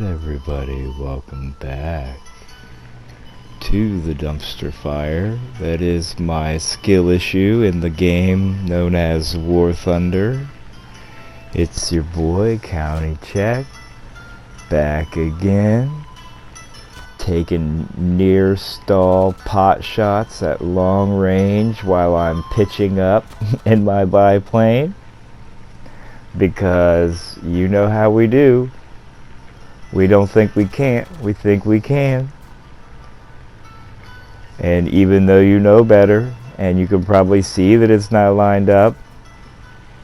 everybody, welcome back to the dumpster fire. That is my skill issue in the game known as Warthunder. It's your boy, County Check, back again, taking near stall pot shots at long range while I'm pitching up in my biplane, because you know how we do. We don't think we can't, we think we can. And even though you know better, and you can probably see that it's not lined up,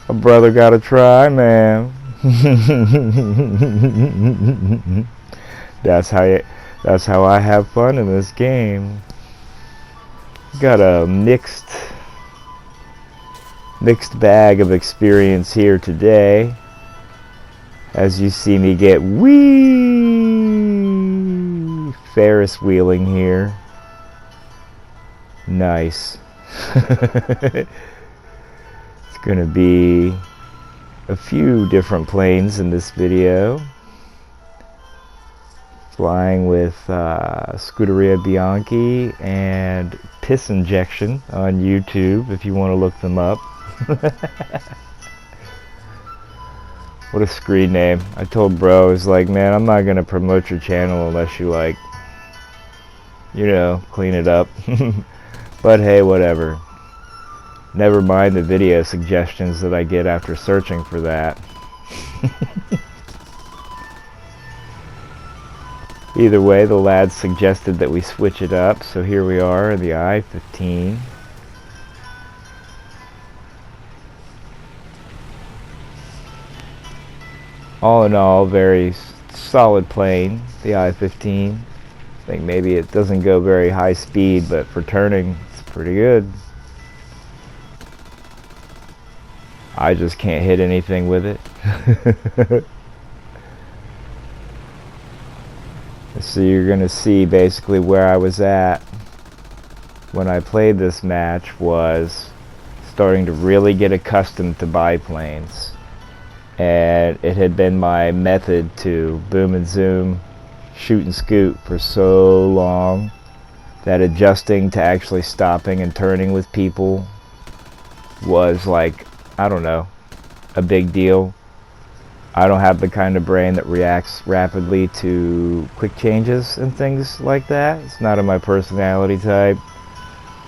a brother gotta try, man. That's how I have fun in this game. Got a mixed bag of experience here today, as you see me get Ferris wheeling here. Nice. It's gonna be a few different planes in this video. Flying with Scuderia Bianchi and Piss Injection on YouTube if you want to look them up. What a screen name. I told bro, I was like, man, I'm not gonna promote your channel unless you, like, you know, clean it up. But hey, whatever. Never mind the video suggestions that I get after searching for that. Either way, the lads suggested that we switch it up, so here we are in the I-15. All in all, very solid plane, the I-15. I think maybe it doesn't go very high speed, but for turning, it's pretty good. I just can't hit anything with it. So you're going to see basically where I was at when I played this match was starting to really get accustomed to biplanes. And it had been my method to boom and zoom, shoot and scoot for so long that adjusting to actually stopping and turning with people was like, I don't know, a big deal. I don't have the kind of brain that reacts rapidly to quick changes and things like that. It's not in my personality type.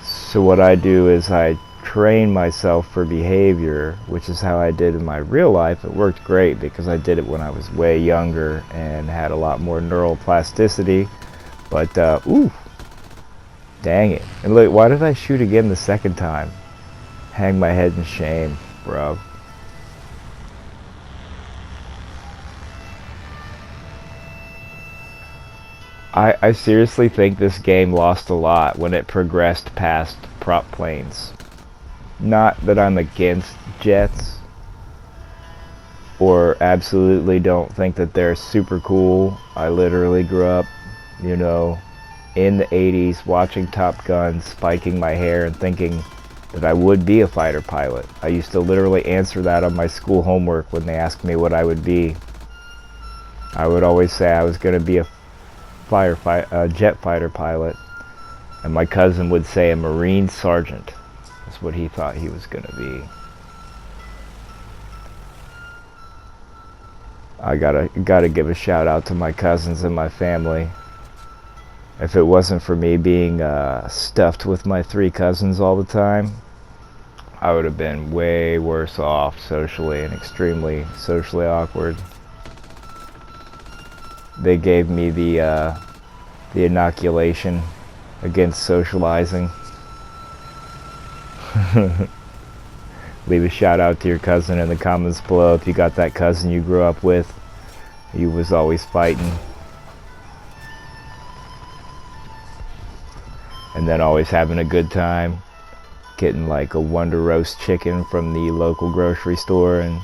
So what I do is I train myself for behavior, which is how I did in my real life. It worked great because I did it when I was way younger and had a lot more neural plasticity. But, ooh, dang it. And look, why did I shoot again the second time? Hang my head in shame, bro. I seriously think this game lost a lot when it progressed past prop planes. Not that I'm against jets, or absolutely don't think that they're super cool. I literally grew up, you know, in the 80s watching Top Gun, spiking my hair and thinking that I would be a fighter pilot. I used to literally answer that on my school homework when they asked me what I would be. I would always say I was going to be a jet fighter pilot, and my cousin would say a Marine sergeant. That's what he thought he was going to be. I gotta give a shout out to my cousins and my family. If it wasn't for me being stuffed with my 3 cousins all the time, I would have been way worse off socially and extremely socially awkward. They gave me the inoculation against socializing. Leave a shout out to your cousin in the comments below if you got that cousin you grew up with. You was always fighting. And then always having a good time. Getting like a Wonder Roast chicken from the local grocery store and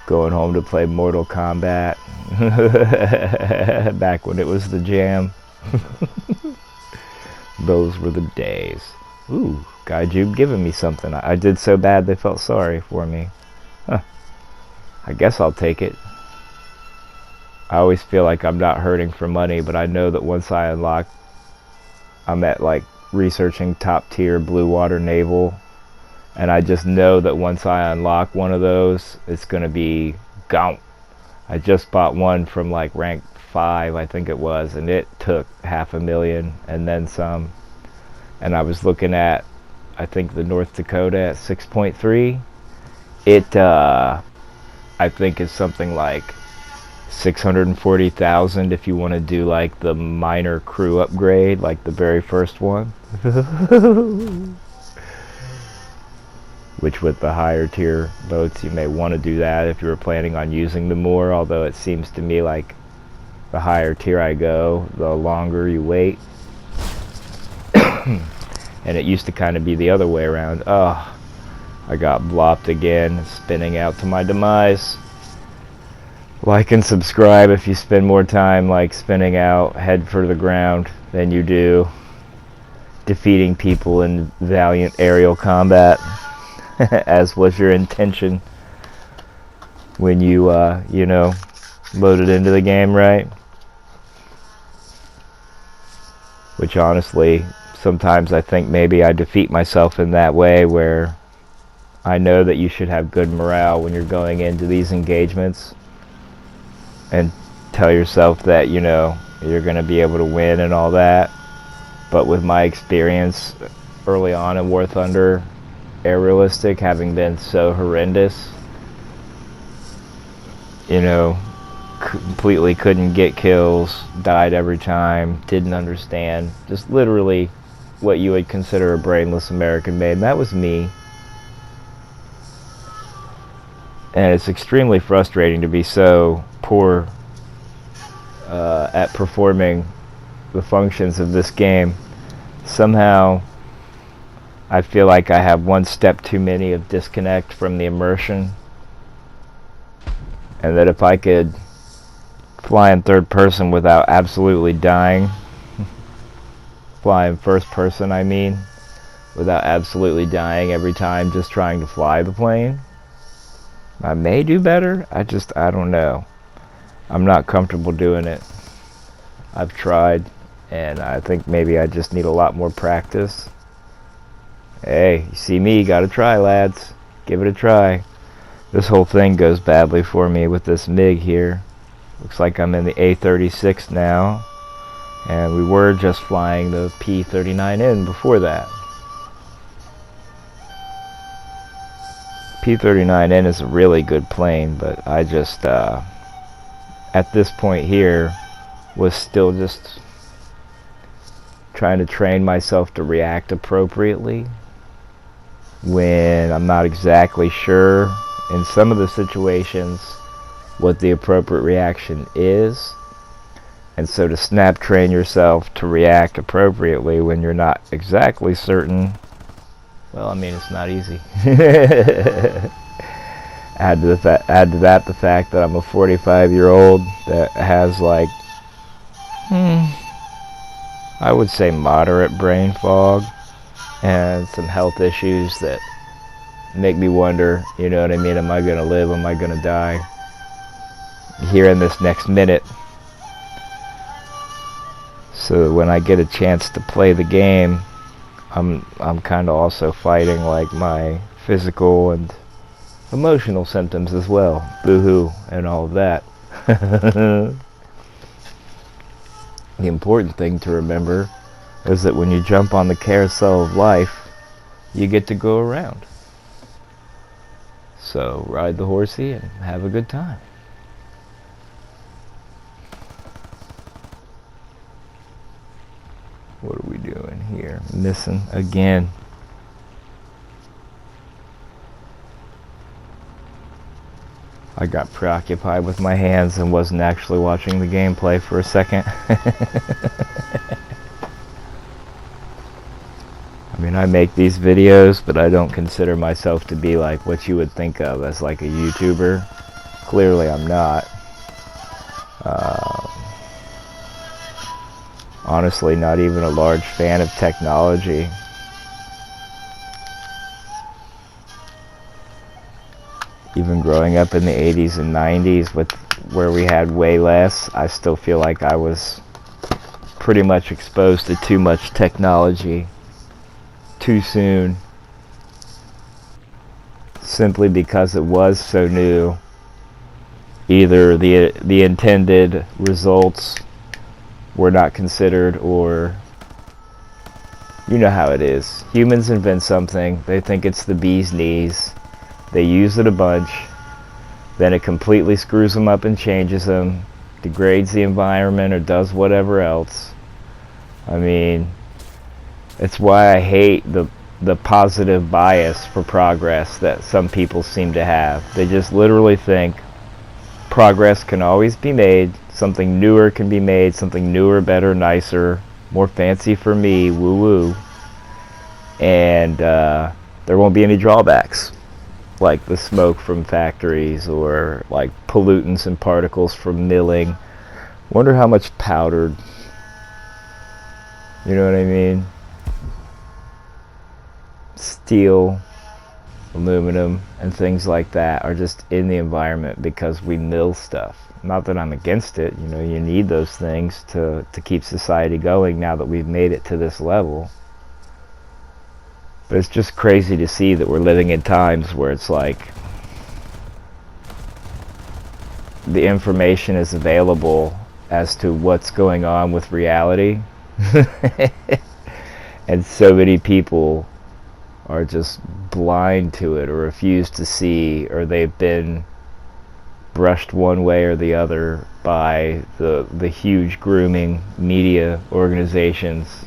going home to play Mortal Kombat. Back when it was the jam. Those were the days. Ooh, Gaijube giving me something. I did so bad they felt sorry for me. Huh. I guess I'll take it. I always feel like I'm not hurting for money, but I know that once I unlock, I'm at like researching top tier blue water naval, and I just know that once I unlock one of those, it's gonna be gone. I just bought one from like rank 5, I think it was, and it took $500,000 and then some. And I was looking at, I think, the North Dakota at 6.3. It I think is something like 640,000 if you want to do like the minor crew upgrade, like the very first one. Which with the higher tier boats you may want to do that if you were planning on using them more, although it seems to me like the higher tier I go, the longer you wait. And it used to kind of be the other way around. Oh, I got blopped again, spinning out to my demise. Like and subscribe if you spend more time like spinning out head for the ground than you do defeating people in valiant aerial combat, as was your intention when you, you know, loaded into the game, right? Which honestly, sometimes I think maybe I defeat myself in that way, where I know that you should have good morale when you're going into these engagements and tell yourself that, you know, you're going to be able to win and all that. But with my experience early on in Warthunder, aerialistic, having been so horrendous, you know, completely couldn't get kills, died every time, didn't understand, just literally what you would consider a brainless American made, and that was me. And it's extremely frustrating to be so poor at performing the functions of this game. Somehow I feel like I have one step too many of disconnect from the immersion, and that if I could fly in third person without absolutely dying, fly in first person I mean, without absolutely dying every time just trying to fly the plane, I may do better. I don't know. I'm not comfortable doing it. I've tried, and I think maybe I just need a lot more practice. Hey, you see me, gotta try, lads. Give it a try. This whole thing goes badly for me with this MiG here. Looks like I'm in the A36 now, and we were just flying the P39N before that. P39N is a really good plane, but I just, at this point here, was still just trying to train myself to react appropriately when I'm not exactly sure in some of the situations what the appropriate reaction is. And so to snap train yourself to react appropriately when you're not exactly certain, well, I mean, it's not easy. Add to that the fact that I'm a 45-year-old that has like, I would say moderate brain fog and some health issues that make me wonder, you know what I mean, am I gonna live, am I gonna die here in this next minute? So when I get a chance to play the game, I'm kind of also fighting like my physical and emotional symptoms as well, boo-hoo and all of that. The important thing to remember is that when you jump on the carousel of life, you get to go around. So ride the horsey and have a good time. What are we doing here? Missing again. I got preoccupied with my hands and wasn't actually watching the gameplay for a second. I mean, I make these videos, but I don't consider myself to be like what you would think of as like a YouTuber. Clearly I'm not. Honestly, not even a large fan of technology. Even growing up in the 80s and 90s with where we had way less, I still feel like I was pretty much exposed to too much technology too soon, simply because it was so new. Either the intended results were not considered, or you know how it is. Humans invent something, they think it's the bee's knees, they use it a bunch, then it completely screws them up and changes them, degrades the environment, or does whatever else. I mean, it's why I hate the positive bias for progress that some people seem to have. They just literally think progress can always be made, something newer can be made, something newer, better, nicer, more fancy for me, woo-woo, and there won't be any drawbacks, like the smoke from factories, or like pollutants and particles from milling. Wonder how much powdered, you know what I mean, steel, aluminum, and things like that are just in the environment because we mill stuff. Not that I'm against it, you know, you need those things to keep society going now that we've made it to this level. But it's just crazy to see that we're living in times where it's like the information is available as to what's going on with reality. And so many people are just blind to it, or refuse to see, or they've been brushed one way or the other by the huge grooming media organizations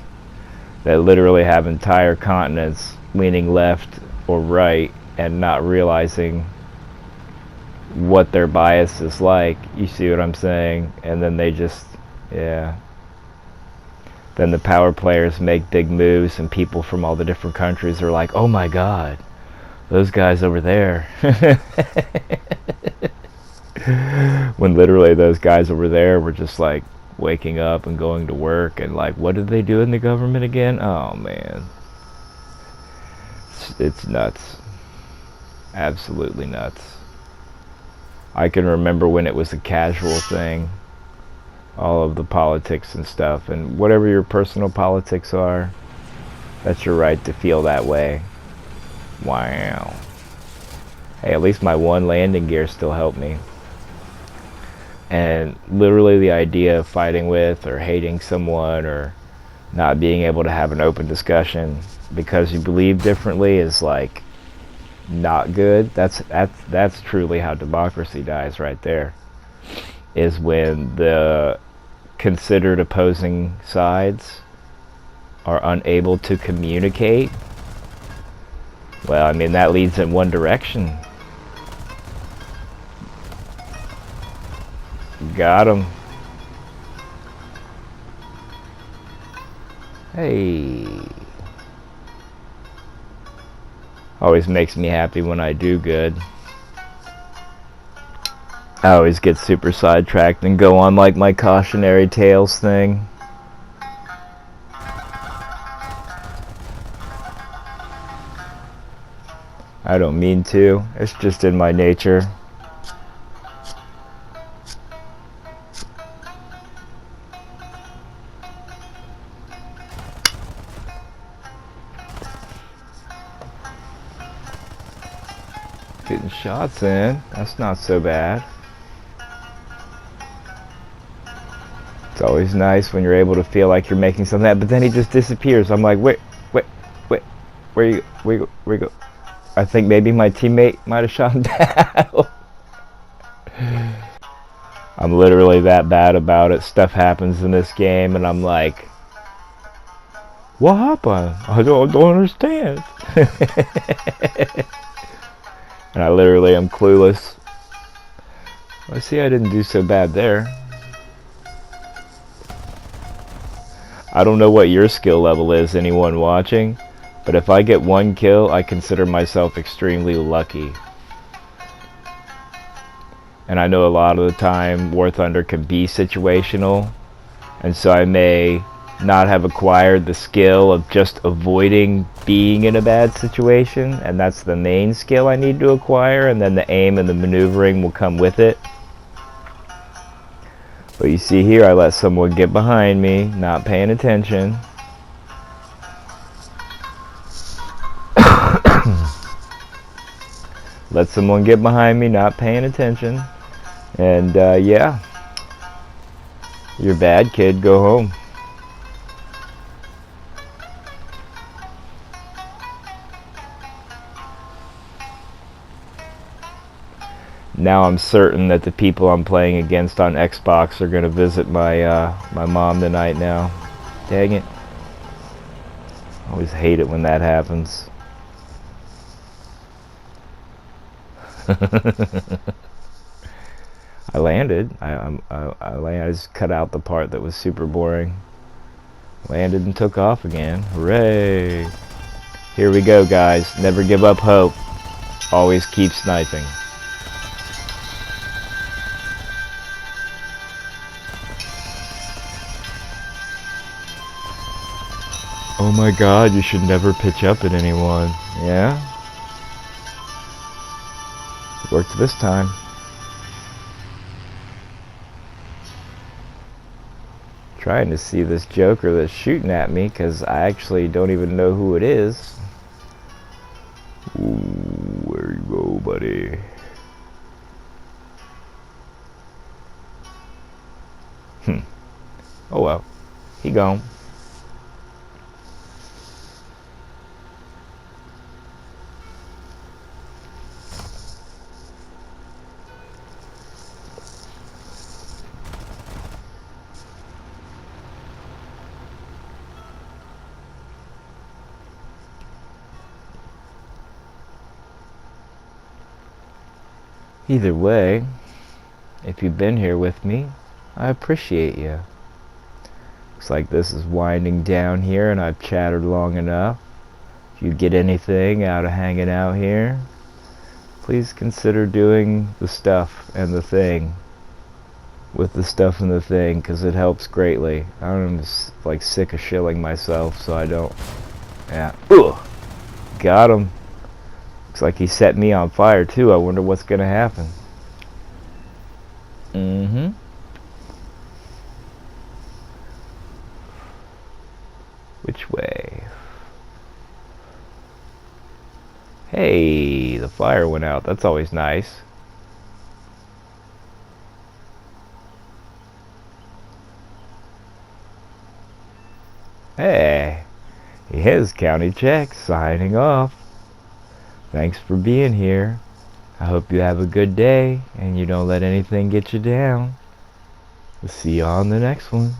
that literally have entire continents leaning left or right and not realizing what their bias is like. You see what I'm saying? And then they just, yeah. Then the power players make big moves, and people from all the different countries are like, oh my god, those guys over there. When literally those guys over there were just like waking up and going to work, and like, what did they do in the government again? Oh man, it's nuts. Absolutely nuts. I can remember when it was a casual thing, all of the politics and stuff, and whatever your personal politics are, that's your right to feel that way. Wow. Hey, at least my one landing gear still helped me. And literally the idea of fighting with or hating someone, or not being able to have an open discussion because you believe differently, is like not good. That's truly how democracy dies right there, is when the considered opposing sides are unable to communicate. Well, I mean, that leads in one direction. Got him. Hey. Always makes me happy when I do good. I always get super sidetracked and go on like my cautionary tales thing. I don't mean to. It's just in my nature. Getting shots in. That's not so bad. It's always nice when you're able to feel like you're making something, but then he just disappears. I'm like, wait, where you go? I think maybe my teammate might have shot him down. I'm literally that bad about it. Stuff happens in this game, and I'm like, what happened? I don't understand. And I literally am clueless. I see I didn't do so bad there. I don't know what your skill level is, anyone watching, but if I get one kill, I consider myself extremely lucky. And I know a lot of the time Warthunder can be situational, and so I may not have acquired the skill of just avoiding being in a bad situation, and that's the main skill I need to acquire, and then the aim and the maneuvering will come with it. But you see here, I let someone get behind me, not paying attention. Let someone get behind me, not paying attention. And yeah, you're bad, kid. Go home. Now I'm certain that the people I'm playing against on Xbox are going to visit my my mom tonight now. Dang it. I always hate it when that happens. I landed. I landed. I just cut out the part that was super boring. Landed and took off again. Hooray! Here we go, guys. Never give up hope. Always keep sniping. Oh my god, you should never pitch up at anyone. Yeah? It worked this time. Trying to see this joker that's shooting at me, because I actually don't even know who it is. Ooh, where you go, buddy? Oh well. He gone. Either way, if you've been here with me, I appreciate you. Looks like this is winding down here and I've chattered long enough. If you get anything out of hanging out here, please consider doing the stuff and the thing with the stuff and the thing, because it helps greatly. I'm just like sick of shilling myself, so I don't. Yeah. Ugh. Got him. Looks like he set me on fire too. I wonder what's gonna happen. Which way? Hey, the fire went out. That's always nice. Hey, here's County Check signing off. Thanks for being here. I hope you have a good day and you don't let anything get you down. We'll see you on the next one.